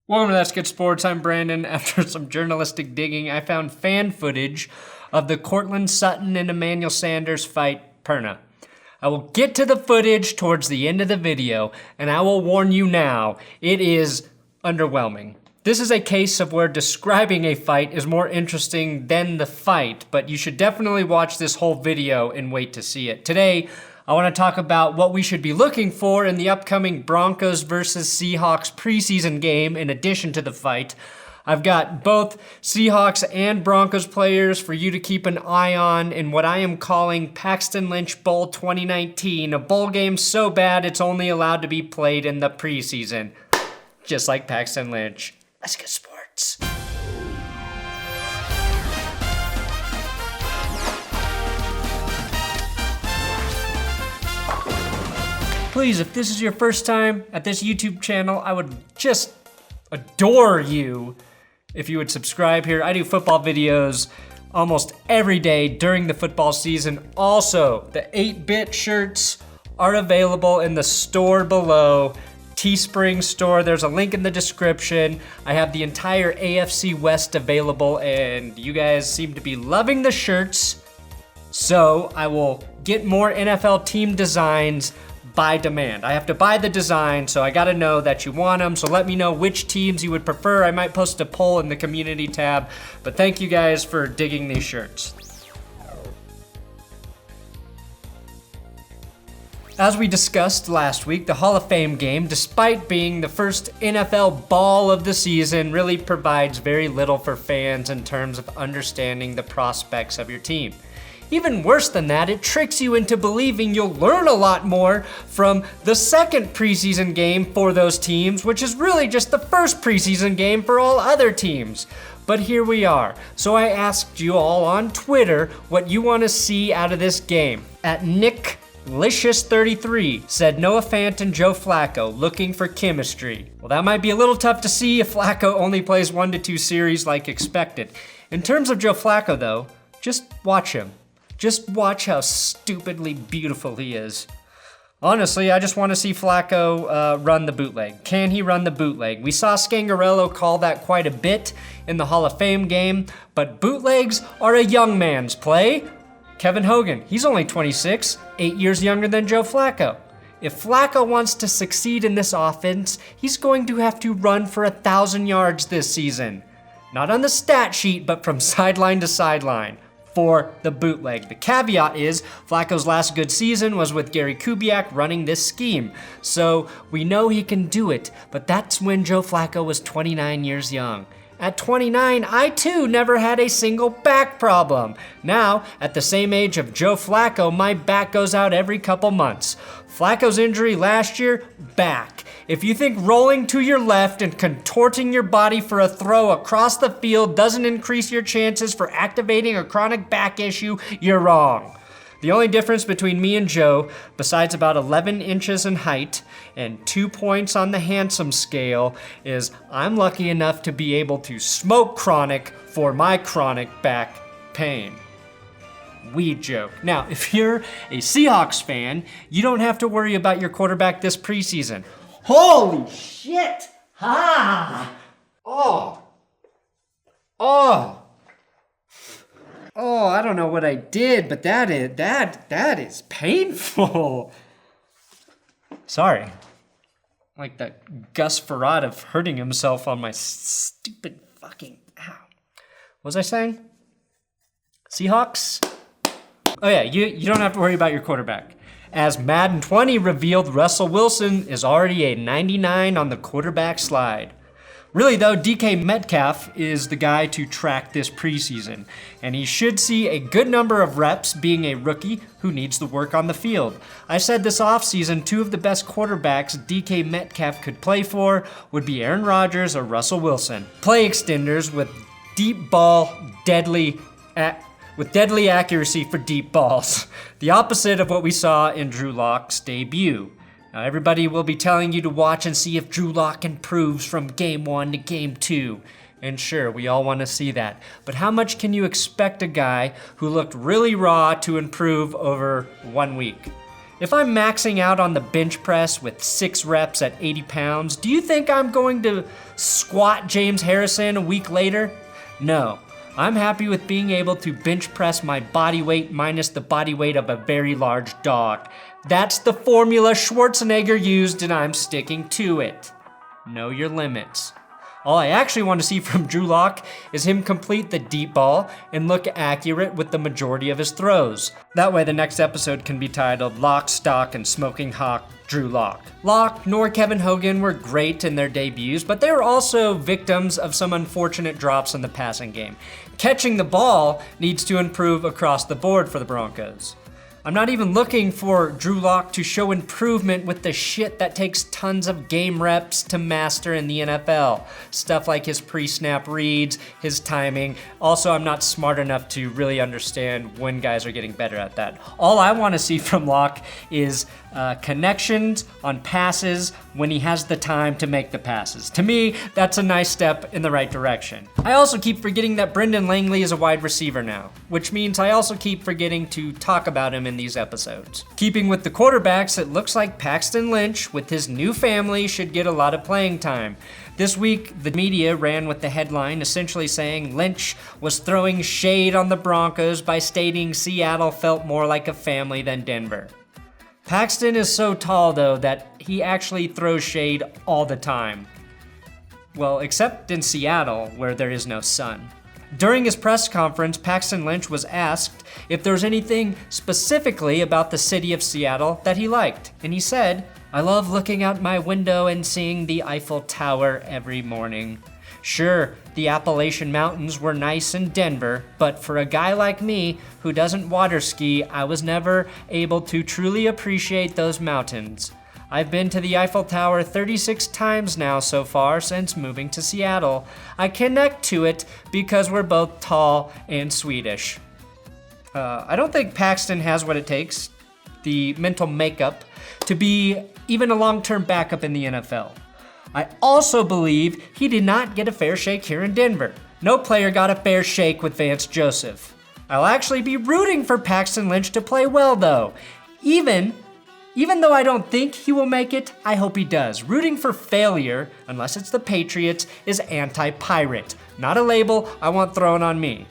Welcome to That's Good Sports. I'm Brandon. After some journalistic digging, I found fan footage of the Courtland Sutton and Emmanuel Sanders fight, Perna. I will get to the footage towards the end of the video, and I will warn you now, it is underwhelming. This is a case of where describing a fight is more interesting than the fight, but you should definitely watch this whole video and wait to see it. Today, I want to talk about what we should be looking for in the upcoming Broncos versus Seahawks preseason game in addition to the fight. I've got both Seahawks and Broncos players for you to keep an eye on in what I am calling Paxton Lynch Bowl 2019, a bowl game so bad it's only allowed to be played in the preseason. Just like Paxton Lynch. Let's get sports. Please, if this is your first time at this YouTube channel, I would just adore you if you would subscribe here. I do football videos almost every day during the football season. Also, the 8-bit shirts are available in the store below. Teespring store, there's a link in the description. I have the entire AFC West available, and you guys seem to be loving the shirts. So I will get more NFL team designs by demand. I have to buy the design, so I gotta know that you want them, so let me know which teams you would prefer. I might post a poll in the community tab, but thank you guys for digging these shirts. As we discussed last week, the Hall of Fame game, despite being the first NFL ball of the season, really provides very little for fans in terms of understanding the prospects of your team. Even worse than that, it tricks you into believing you'll learn a lot more from the second preseason game for those teams, which is really just the first preseason game for all other teams. But here we are. So I asked you all on Twitter what you want to see out of this game. At NickLicious33 said Noah Fant and Joe Flacco looking for chemistry. Well, that might be a little tough to see if Flacco only plays 1 to 2 series like expected. In terms of Joe Flacco though, just watch him. Just watch how stupidly beautiful he is. Honestly, I just want to see Flacco run the bootleg. Can he run the bootleg? We saw Scangarello call that quite a bit in the Hall of Fame game, but bootlegs are a young man's play. Kevin Hogan, he's only 26, 8 years younger than Joe Flacco. If Flacco wants to succeed in this offense, he's going to have to run for 1,000 yards this season. Not on the stat sheet, but from sideline to sideline. For the bootleg. The caveat is Flacco's last good season was with Gary Kubiak running this scheme. So we know he can do it, but that's when Joe Flacco was 29 years young. At 29, I too never had a single back problem. Now, at the same age of Joe Flacco, my back goes out every couple months. Flacco's injury last year, back. If you think rolling to your left and contorting your body for a throw across the field doesn't increase your chances for activating a chronic back issue, you're wrong. The only difference between me and Joe, besides about 11 inches in height and 2 points on the handsome scale, is I'm lucky enough to be able to smoke chronic for my chronic back pain. Weed joke. Now, if you're a Seahawks fan, you don't have to worry about your quarterback this preseason. Holy shit! Ah! Oh! I don't know what I did, but that is painful. Sorry. Like that Gus Farad of hurting himself on my stupid fucking ow. What was I saying? Seahawks? Oh yeah, you don't have to worry about your quarterback. As Madden 20 revealed, Russell Wilson is already a 99 on the quarterback slide. Really though, DK Metcalf is the guy to track this preseason, and he should see a good number of reps being a rookie who needs the work on the field. I said this offseason, 2 of the best quarterbacks DK Metcalf could play for would be Aaron Rodgers or Russell Wilson. Play extenders with deadly accuracy for deep balls. The opposite of what we saw in Drew Lock's debut. Now everybody will be telling you to watch and see if Drew Lock improves from game 1 to game 2. And sure, we all want to see that. But how much can you expect a guy who looked really raw to improve over 1 week? If I'm maxing out on the bench press with 6 reps at 80 pounds, do you think I'm going to squat James Harrison a week later? No. I'm happy with being able to bench press my body weight minus the body weight of a very large dog. That's the formula Schwarzenegger used, and I'm sticking to it. Know your limits. All I actually want to see from Drew Lock is him complete the deep ball and look accurate with the majority of his throws. That way the next episode can be titled Lock, Stock, and Smoking Hawk Drew Lock. Lock nor Kevin Hogan were great in their debuts, but they were also victims of some unfortunate drops in the passing game. Catching the ball needs to improve across the board for the Broncos. I'm not even looking for Drew Lock to show improvement with the shit that takes tons of game reps to master in the NFL. Stuff like his pre-snap reads, his timing. Also, I'm not smart enough to really understand when guys are getting better at that. All I want to see from Lock is connections on passes when he has the time to make the passes. To me, that's a nice step in the right direction. I also keep forgetting that Brendan Langley is a wide receiver now, which means I also keep forgetting to talk about him in these episodes. Keeping with the quarterbacks, it looks like Paxton Lynch with his new family should get a lot of playing time. This week, the media ran with the headline essentially saying Lynch was throwing shade on the Broncos by stating Seattle felt more like a family than Denver. Paxton is so tall, though, that he actually throws shade all the time. Well, except in Seattle, where there is no sun. During his press conference, Paxton Lynch was asked if there was anything specifically about the city of Seattle that he liked, and he said, "I love looking out my window and seeing the Eiffel Tower every morning. Sure, the Appalachian Mountains were nice in Denver, but for a guy like me who doesn't water ski, I was never able to truly appreciate those mountains. I've been to the Eiffel Tower 36 times now so far since moving to Seattle. I connect to it because we're both tall and Swedish." I don't think Paxton has what it takes, the mental makeup, to be even a long-term backup in the NFL. I also believe he did not get a fair shake here in Denver. No player got a fair shake with Vance Joseph. I'll actually be rooting for Paxton Lynch to play well, though. Even though I don't think he will make it, I hope he does. Rooting for failure, unless it's the Patriots, is anti-pirate. Not a label I want thrown on me.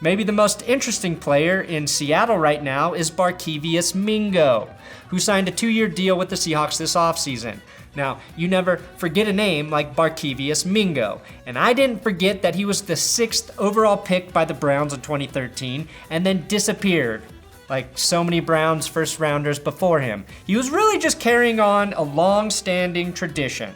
Maybe the most interesting player in Seattle right now is Barkevious Mingo, who signed a 2-year deal with the Seahawks this offseason. Now, you never forget a name like Barkevious Mingo, and I didn't forget that he was the 6th overall pick by the Browns in 2013 and then disappeared, like so many Browns first rounders before him. He was really just carrying on a long-standing tradition.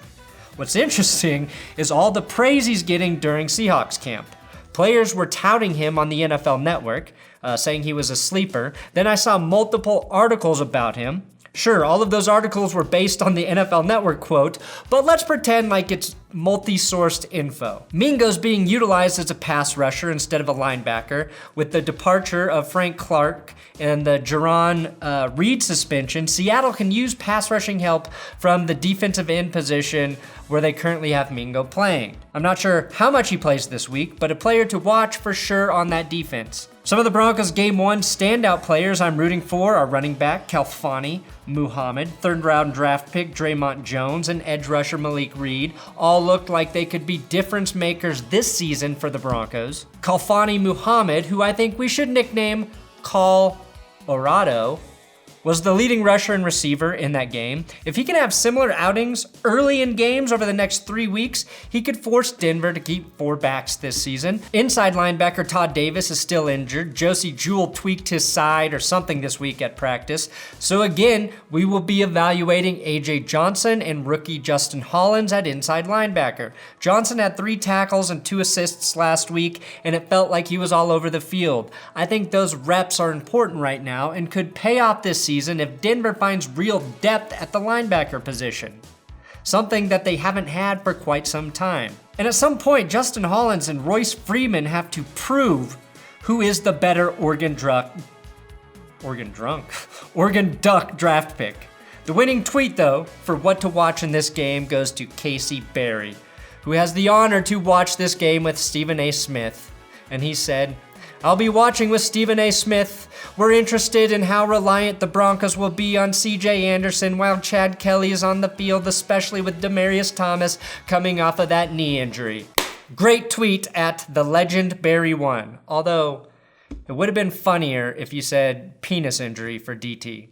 What's interesting is all the praise he's getting during Seahawks camp. Players were touting him on the NFL Network, saying he was a sleeper. Then I saw multiple articles about him. Sure, all of those articles were based on the NFL Network quote, but let's pretend like it's multi-sourced info. Mingo's being utilized as a pass rusher instead of a linebacker. With the departure of Frank Clark and the Jerron Reed suspension, Seattle can use pass rushing help from the defensive end position where they currently have Mingo playing. I'm not sure how much he plays this week, but a player to watch for sure on that defense. Some of the Broncos Game 1 standout players I'm rooting for are running back Khalfani Muhhamad, 3rd round draft pick Dre'Mont Jones, and edge rusher Malik Reed. All looked like they could be difference makers this season for the Broncos. Khalfani Muhhamad, who I think we should nickname Call Orado, was the leading rusher and receiver in that game. If he can have similar outings early in games over the next 3 weeks, he could force Denver to keep 4 backs this season. Inside linebacker Todd Davis is still injured. Josey Jewell tweaked his side or something this week at practice. So again, we will be evaluating AJ Johnson and rookie Justin Hollins at inside linebacker. Johnson had 3 tackles and 2 assists last week, and it felt like he was all over the field. I think those reps are important right now and could pay off this season if Denver finds real depth at the linebacker position, something that they haven't had for quite some time. And at some point, Justin Hollins and Royce Freeman have to prove who is the better Oregon Duck draft pick. The winning tweet, though, for what to watch in this game goes to Casey Berry, who has the honor to watch this game with Stephen A. Smith. And he said, I'll be watching with Stephen A. Smith. We're interested in how reliant the Broncos will be on C.J. Anderson while Chad Kelly is on the field, especially with Demaryius Thomas coming off of that knee injury. Great tweet at the legend Barry1, although it would have been funnier if you said penis injury for DT.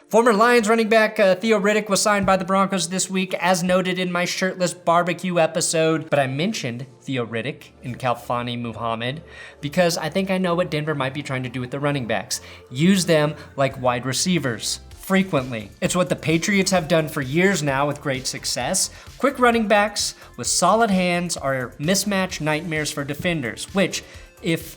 Former Lions running back Theo Riddick was signed by the Broncos this week, as noted in my shirtless barbecue episode. But I mentioned Theo Riddick and Khalfani Muhhamad because I think I know what Denver might be trying to do with the running backs. Use them like wide receivers frequently. It's what the Patriots have done for years now with great success. Quick running backs with solid hands are mismatch nightmares for defenders, which if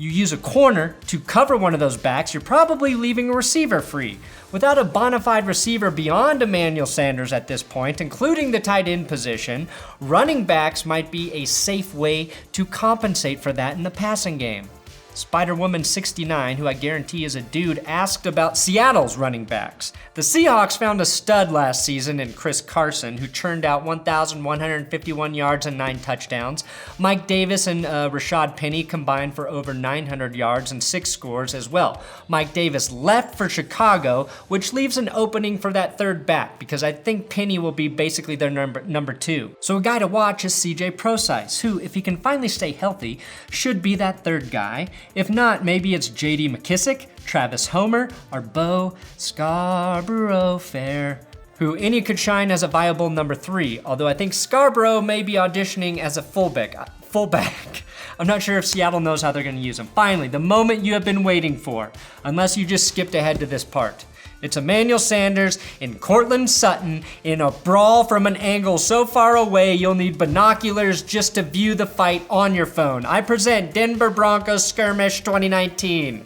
you use a corner to cover one of those backs, you're probably leaving a receiver free. Without a bona fide receiver beyond Emmanuel Sanders at this point, including the tight end position, running backs might be a safe way to compensate for that in the passing game. Spider-Woman69, who I guarantee is a dude, asked about Seattle's running backs. The Seahawks found a stud last season in Chris Carson, who churned out 1,151 yards and 9 touchdowns. Mike Davis and Rashad Penny combined for over 900 yards and 6 scores as well. Mike Davis left for Chicago, which leaves an opening for that third back, because I think Penny will be basically their number 2. So a guy to watch is CJ Prosise, who, if he can finally stay healthy, should be that third guy. If not, maybe it's J.D. McKissick, Travis Homer, or Bo Scarborough Fair, who any could shine as a viable number 3, although I think Scarborough may be auditioning as a fullback. I'm not sure if Seattle knows how they're going to use him. Finally, the moment you have been waiting for, unless you just skipped ahead to this part. It's Emmanuel Sanders and Courtland Sutton in a brawl from an angle so far away you'll need binoculars just to view the fight on your phone. I present Denver Broncos Skirmish 2019.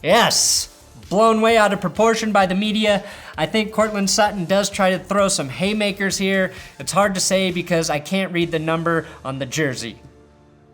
Yes, blown way out of proportion by the media. I think Courtland Sutton does try to throw some haymakers here. It's hard to say because I can't read the number on the jersey.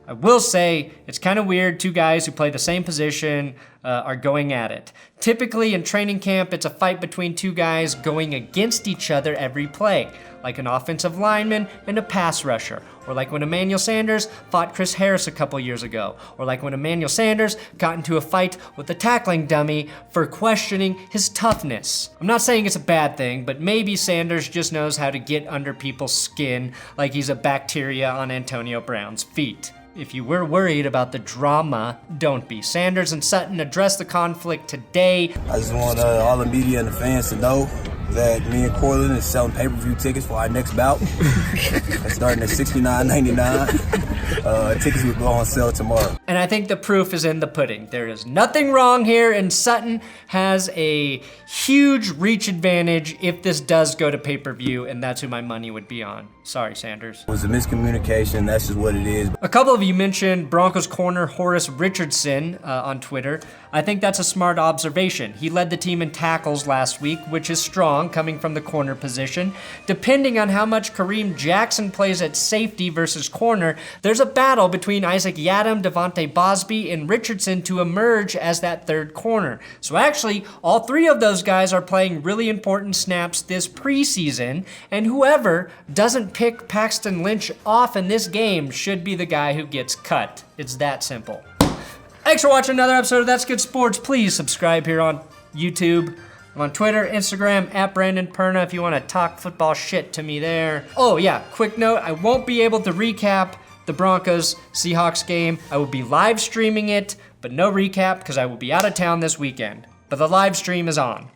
I will say it's kind of weird 2 guys who play the same position are going at it. Typically in training camp, it's a fight between 2 guys going against each other every play, like an offensive lineman and a pass rusher, or like when Emmanuel Sanders fought Chris Harris a couple years ago, or like when Emmanuel Sanders got into a fight with a tackling dummy for questioning his toughness. I'm not saying it's a bad thing, but maybe Sanders just knows how to get under people's skin like he's a bacteria on Antonio Brown's feet. If you were worried about the drama, don't be. Sanders and Sutton addressed the conflict today. I just want all the media and the fans to know that me and Courtland is selling pay-per-view tickets for our next bout. It's starting at $69.99. Tickets will go on sale tomorrow. And I think the proof is in the pudding. There is nothing wrong here, and Sutton has a huge reach advantage if this does go to pay-per-view, and that's who my money would be on. Sorry, Sanders. It was a miscommunication. That's just what it is. A couple of you mentioned Broncos corner Horace Richardson on Twitter. I think that's a smart observation. He led the team in tackles last week, which is strong coming from the corner position. Depending on how much Kareem Jackson plays at safety versus corner, there's a battle between Isaac Yiadom, Devontae Bosby, and Richardson to emerge as that third corner. So actually, all 3 of those guys are playing really important snaps this preseason, and whoever doesn't pick Paxton Lynch off in this game should be the guy who gets cut. It's that simple. Thanks for watching another episode of That's Good Sports. Please subscribe here on YouTube. I'm on Twitter, Instagram, at Brandon Perna if you want to talk football shit to me there. Oh yeah, quick note, I won't be able to recap the Broncos Seahawks game. I will be live streaming it, but no recap because I will be out of town this weekend. But the live stream is on.